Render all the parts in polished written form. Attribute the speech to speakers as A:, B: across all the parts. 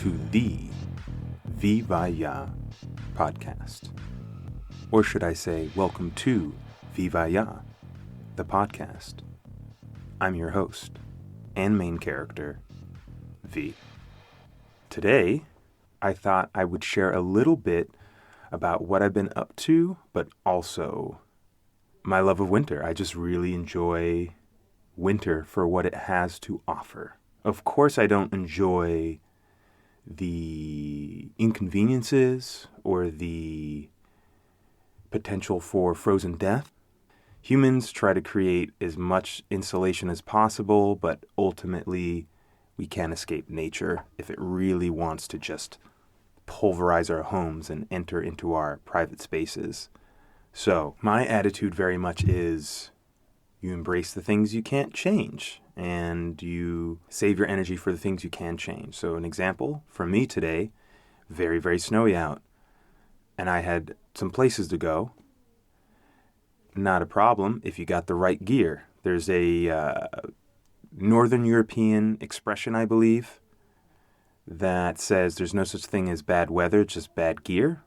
A: to the Vivaya podcast. Or should I say, welcome to Vivaya, the podcast. I'm your host and main character, V. Today, I thought I would share a little bit about what I've been up to, but also my love of winter. I just really enjoy winter for what it has to offer. Of course, I don't enjoy the inconveniences or the potential for frozen death. Humans try to create as much insulation as possible, but ultimately we can't escape nature if it really wants to just pulverize our homes and enter into our private spaces. So my attitude very much is you embrace the things you can't change and you save your energy for the things you can change. So an example for me today, very, very snowy out, and I had some places to go. Not a problem if you got the right gear. There's a Northern European expression, I believe, that says there's no such thing as bad weather, just bad gear.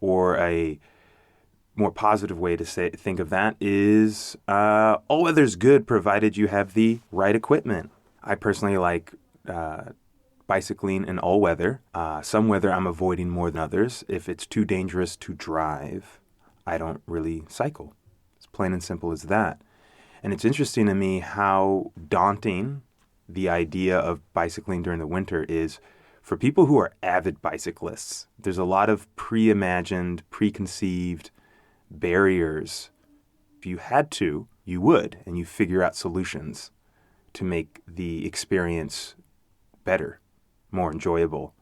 A: Or a more positive way to think of that is all weather's good provided you have the right equipment. I personally like bicycling in all weather. Some weather I'm avoiding more than others. If it's too dangerous to drive, I don't really cycle. It's plain and simple as that. And it's interesting to me how daunting the idea of bicycling during the winter is for people who are avid bicyclists. There's a lot of pre-imagined, preconceived barriers. If you had to, you would, and you figure out solutions to make the experience better, more enjoyable.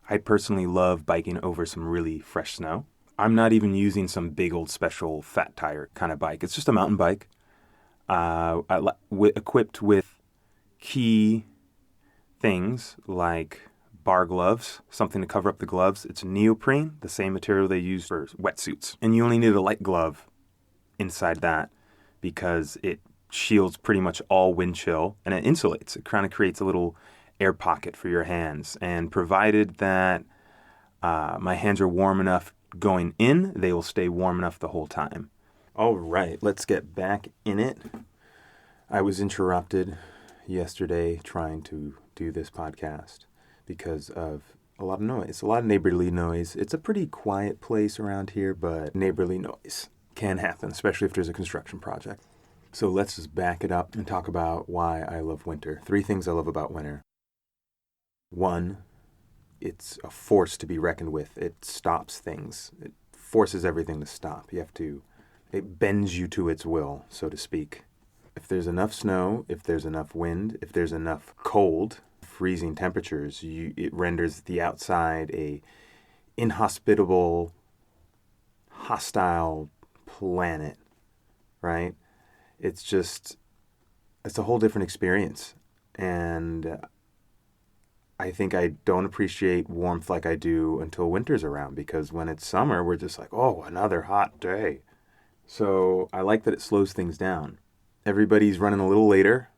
A: I personally love biking over some really fresh snow. I'm not even using some big old special fat tire kind of bike. It's just a mountain bike equipped with key things like bar gloves, something to cover up the gloves. It's neoprene, the same material they use for wetsuits. And you only need a light glove inside that because it shields pretty much all wind chill and it insulates. It kind of creates a little air pocket for your hands. And provided that my hands are warm enough going in, they will stay warm enough the whole time. All right, let's get back in it. I was interrupted yesterday trying to do this podcast because of a lot of noise, a lot of neighborly noise. It's a pretty quiet place around here, but neighborly noise can happen, especially if there's a construction project. So let's just back it up and talk about why I love winter. 3 things I love about winter. 1, it's a force to be reckoned with. It stops things. It forces everything to stop. It bends you to its will, so to speak. If there's enough snow, if there's enough wind, if there's enough cold, freezing temperatures, it renders the outside a inhospitable, hostile planet, right? It's a whole different experience. And I think I don't appreciate warmth like I do until winter's around, because when it's summer, we're just like, oh, another hot day. So I like that it slows things down. Everybody's running a little later.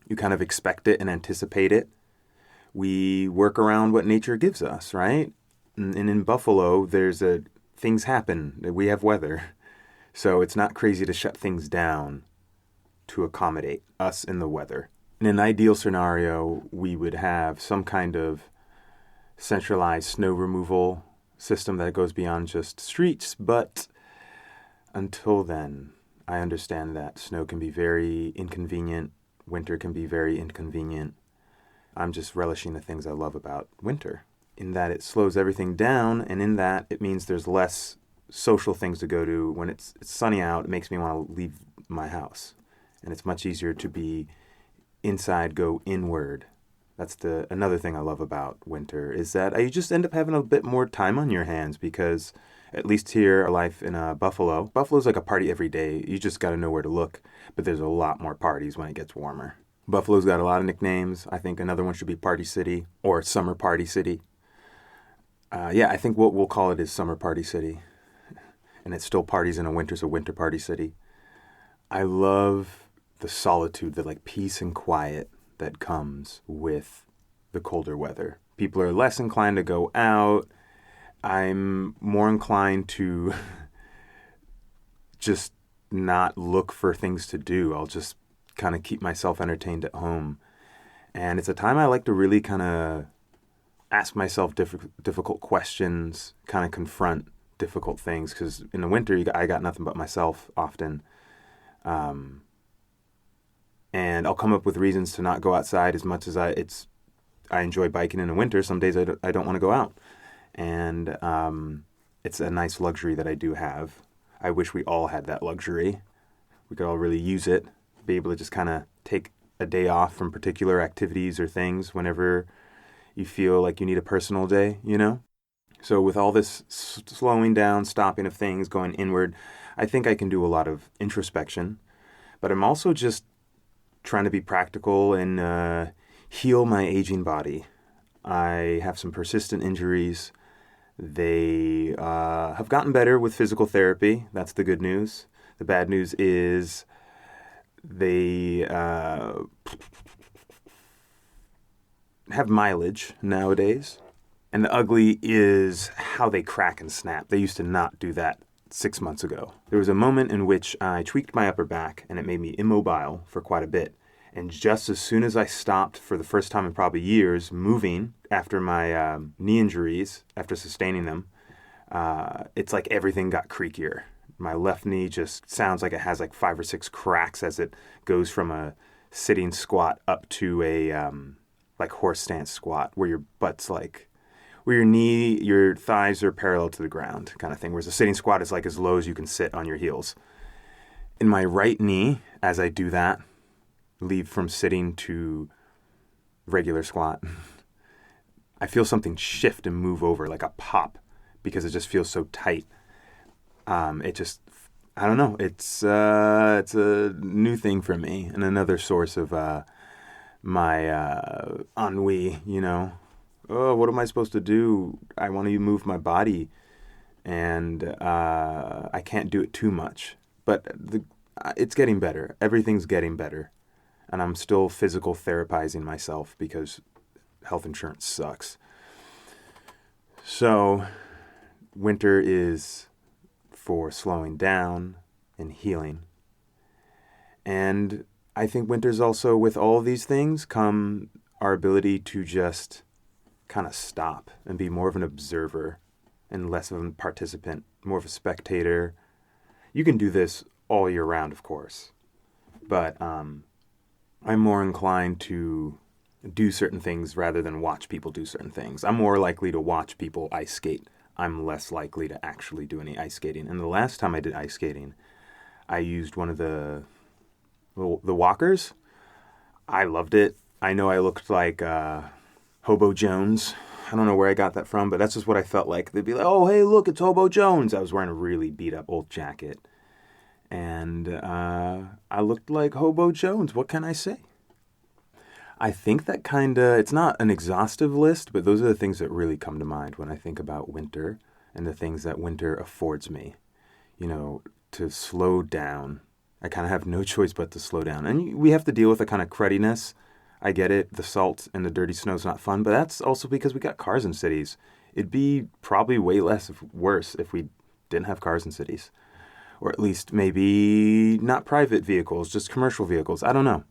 A: You kind of expect it and anticipate it. We work around what nature gives us, right? And in Buffalo, things happen. We have weather. So it's not crazy to shut things down to accommodate us in the weather. In an ideal scenario, we would have some kind of centralized snow removal system that goes beyond just streets. But until then, I understand that snow can be very inconvenient. Winter can be very inconvenient. I'm just relishing the things I love about winter, in that it slows everything down, and in that it means there's less social things to go to. When it's sunny out, it makes me want to leave my house, and it's much easier to be inside, go inward. That's another thing I love about winter, is that you just end up having a bit more time on your hands, because at least here, our life in Buffalo's like a party every day. You just got to know where to look, but there's a lot more parties when it gets warmer. Buffalo's got a lot of nicknames. I think another one should be Party City or Summer Party City. I think what we'll call it is Summer Party City. And it still parties in a winter, so Winter Party City. I love the solitude, the peace and quiet that comes with the colder weather. People are less inclined to go out. I'm more inclined to just not look for things to do. I'll just kind of keep myself entertained at home. And it's a time I like to really kind of ask myself difficult questions, kind of confront difficult things. Because in the winter, I got nothing but myself often. And I'll come up with reasons to not go outside as much as I enjoy biking in the winter. Some days I don't want to go out. And it's a nice luxury that I do have. I wish we all had that luxury. We could all really use it, be able to just kind of take a day off from particular activities or things whenever you feel like you need a personal day, you know? So with all this slowing down, stopping of things, going inward, I think I can do a lot of introspection. But I'm also just trying to be practical and heal my aging body. I have some persistent injuries. They have gotten better with physical therapy. That's the good news. The bad news is they have mileage nowadays. And the ugly is how they crack and snap. They used to not do that 6 months ago. There was a moment in which I tweaked my upper back and it made me immobile for quite a bit. And just as soon as I stopped for the first time in probably years moving after my knee injuries, after sustaining them, it's like everything got creakier. My left knee just sounds like it has like 5 or 6 cracks as it goes from a sitting squat up to a like horse stance squat where your butt's like, where your thighs are parallel to the ground kind of thing. Whereas a sitting squat is like as low as you can sit on your heels. In my right knee, as I do that, leave from sitting to regular squat, I feel something shift and move over like a pop because it just feels so tight. It just, I don't know. It's a new thing for me and another source of my ennui, you know. Oh, what am I supposed to do? I want to move my body and I can't do it too much. But it's getting better. Everything's getting better. And I'm still physical therapizing myself because health insurance sucks. So winter is for slowing down and healing. And I think winter's also, with all of these things, come our ability to just kind of stop and be more of an observer and less of a participant, more of a spectator. You can do this all year round, of course. But I'm more inclined to do certain things rather than watch people do certain things. I'm more likely to watch people ice skate. I'm less likely to actually do any ice skating. And the last time I did ice skating, I used one of the walkers. I loved it. I know I looked like Hobo Jones. I don't know where I got that from, but that's just what I felt like. They'd be like, oh, hey, look, it's Hobo Jones. I was wearing a really beat-up old jacket. And I looked like Hobo Jones. What can I say? I think that it's not an exhaustive list, but those are the things that really come to mind when I think about winter and the things that winter affords me. You know, to slow down. I kind of have no choice but to slow down. And we have to deal with a kind of crudiness. I get it. The salt and the dirty snow is not fun, but that's also because we got cars in cities. It'd be probably way worse if we didn't have cars in cities. Or at least maybe not private vehicles, just commercial vehicles. I don't know.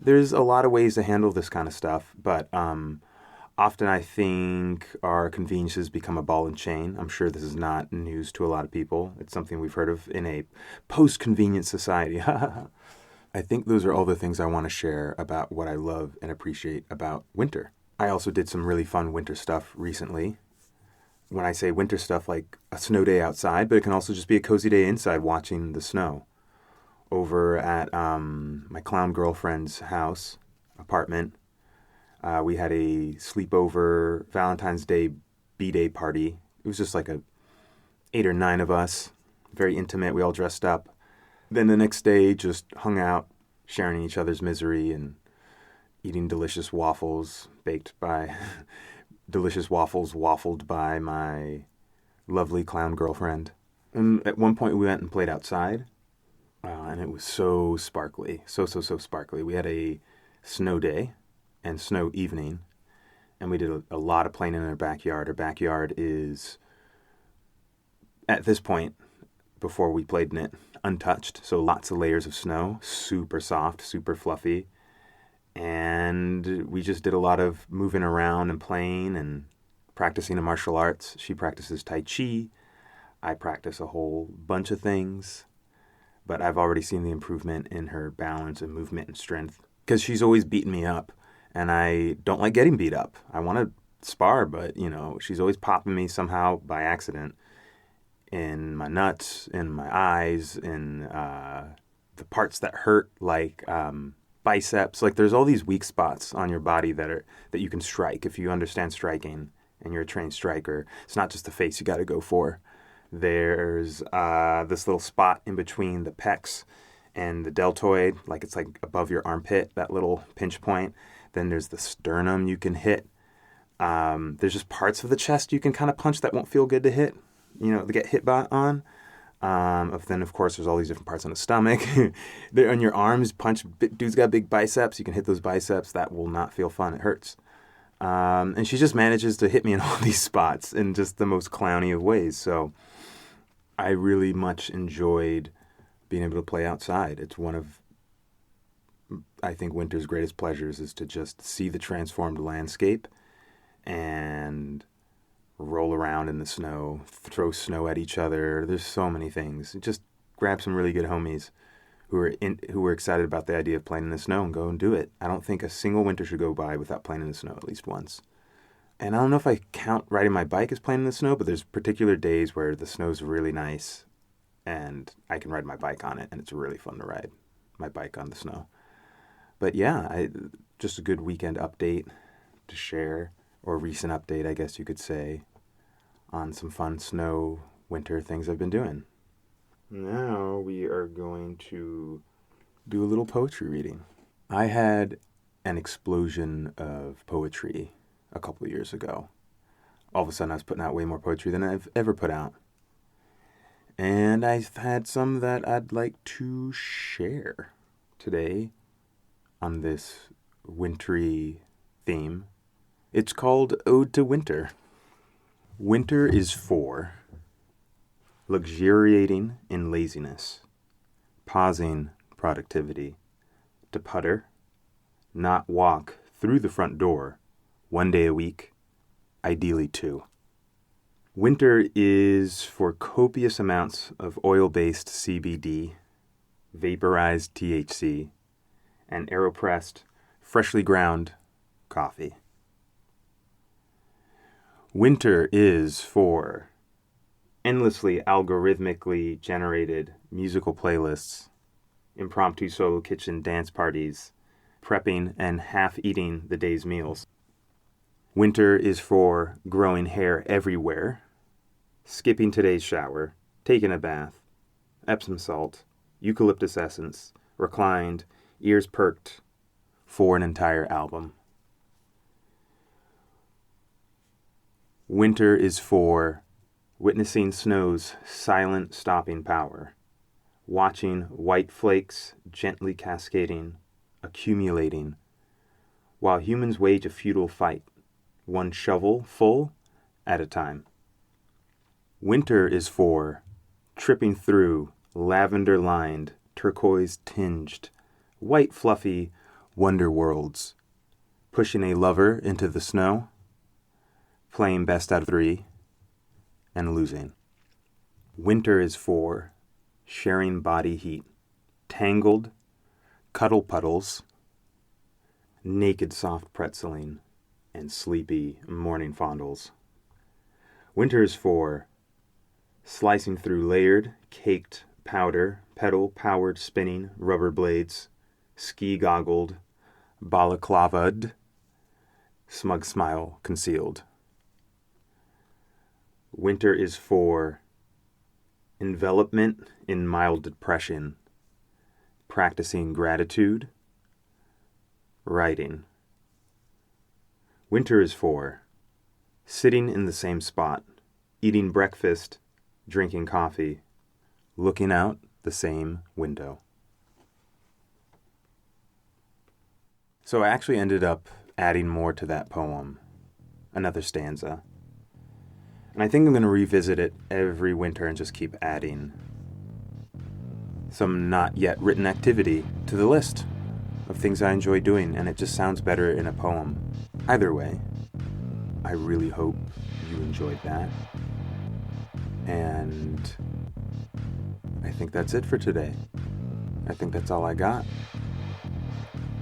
A: There's a lot of ways to handle this kind of stuff, but often I think our conveniences become a ball and chain. I'm sure this is not news to a lot of people. It's something we've heard of in a post-convenient society. I think those are all the things I want to share about what I love and appreciate about winter. I also did some really fun winter stuff recently. When I say winter stuff, like a snow day outside, but it can also just be a cozy day inside watching the snow. Over at my clown girlfriend's house, apartment, we had a sleepover Valentine's Day B-Day party. It was just like 8 or 9 of us, very intimate. We all dressed up. Then the next day, just hung out, sharing each other's misery and eating delicious waffles waffled by my lovely clown girlfriend. And at one point, we went and played outside. And it was so sparkly, so sparkly. We had a snow day and snow evening, and we did a lot of playing in our backyard. Our backyard is, at this point, before we played in it, untouched. So lots of layers of snow, super soft, super fluffy. And we just did a lot of moving around and playing and practicing the martial arts. She practices Tai Chi. I practice a whole bunch of things. But I've already seen the improvement in her balance and movement and strength. Because she's always beating me up. And I don't like getting beat up. I want to spar, but, she's always popping me somehow by accident. In my nuts, in my eyes, in the parts that hurt, like biceps. Like, there's all these weak spots on your body that you can strike if you understand striking and you're a trained striker. It's not just the face you got to go for. There's this little spot in between the pecs and the deltoid, like it's like above your armpit, that little pinch point. Then there's the sternum you can hit. There's just parts of the chest you can kind of punch that won't feel good to hit. To get hit on. Then, of course, there's all these different parts on the stomach. They're on your arms, punch. Dude's got big biceps. You can hit those biceps. That will not feel fun. It hurts. And she just manages to hit me in all these spots in just the most clowny of ways. So I really much enjoyed being able to play outside. It's one of, I think, winter's greatest pleasures is to just see the transformed landscape and roll around in the snow, throw snow at each other. There's so many things. Just grab some really good homies who are excited about the idea of playing in the snow and go and do it. I don't think a single winter should go by without playing in the snow at least once. And I don't know if I count riding my bike as playing in the snow, but there's particular days where the snow's really nice and I can ride my bike on it, and it's really fun to ride my bike on the snow. But yeah, just a good weekend update to share, or recent update, I guess you could say, on some fun snow winter things I've been doing. Now we are going to do a little poetry reading. I had an explosion of poetry a couple of years ago. All of a sudden I was putting out way more poetry than I've ever put out. And I've had some that I'd like to share today on this wintry theme. It's called Ode to Winter. Winter is for luxuriating in laziness, pausing productivity, to putter, not walk through the front door, one day a week, ideally two. Winter is for copious amounts of oil-based CBD, vaporized THC, and AeroPressed, freshly ground coffee. Winter is for endlessly algorithmically generated musical playlists, impromptu solo kitchen dance parties, prepping and half-eating the day's meals. Winter is for growing hair everywhere, skipping today's shower, taking a bath, Epsom salt, eucalyptus essence, reclined, ears perked, for an entire album. Winter is for witnessing snow's silent stopping power, watching white flakes gently cascading, accumulating, while humans wage a futile fight, one shovel full at a time. Winter is for tripping through lavender-lined, turquoise-tinged, white fluffy wonder worlds, pushing a lover into the snow, playing best out of three, and losing. Winter is for sharing body heat, tangled cuddle puddles, naked soft pretzeling, and sleepy morning fondles. Winter is for slicing through layered, caked powder, pedal-powered spinning rubber blades, ski-goggled, balaclava'd, smug smile concealed. Winter is for envelopment in mild depression, practicing gratitude, writing. Winter is for sitting in the same spot, eating breakfast, drinking coffee, looking out the same window. So I actually ended up adding more to that poem another stanza. And I think I'm going to revisit it every winter and just keep adding some not yet written activity to the list of things I enjoy doing, and it just sounds better in a poem. Either way, I really hope you enjoyed that. And I think that's it for today. I think that's all I got.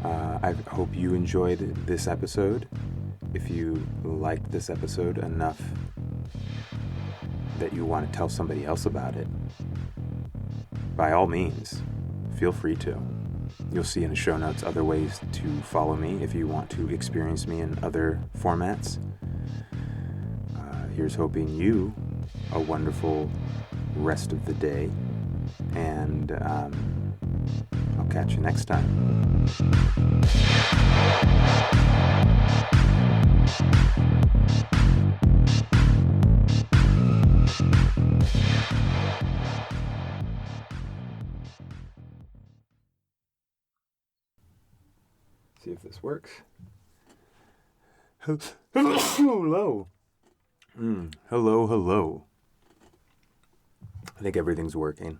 A: I hope you enjoyed this episode. If you liked this episode enough that you want to tell somebody else about it, by all means, feel free to. You'll see in the show notes other ways to follow me if you want to experience me in other formats. Here's hoping you a wonderful rest of the day, and I'll catch you next time. See if this works. Hello. Hello. I think everything's working.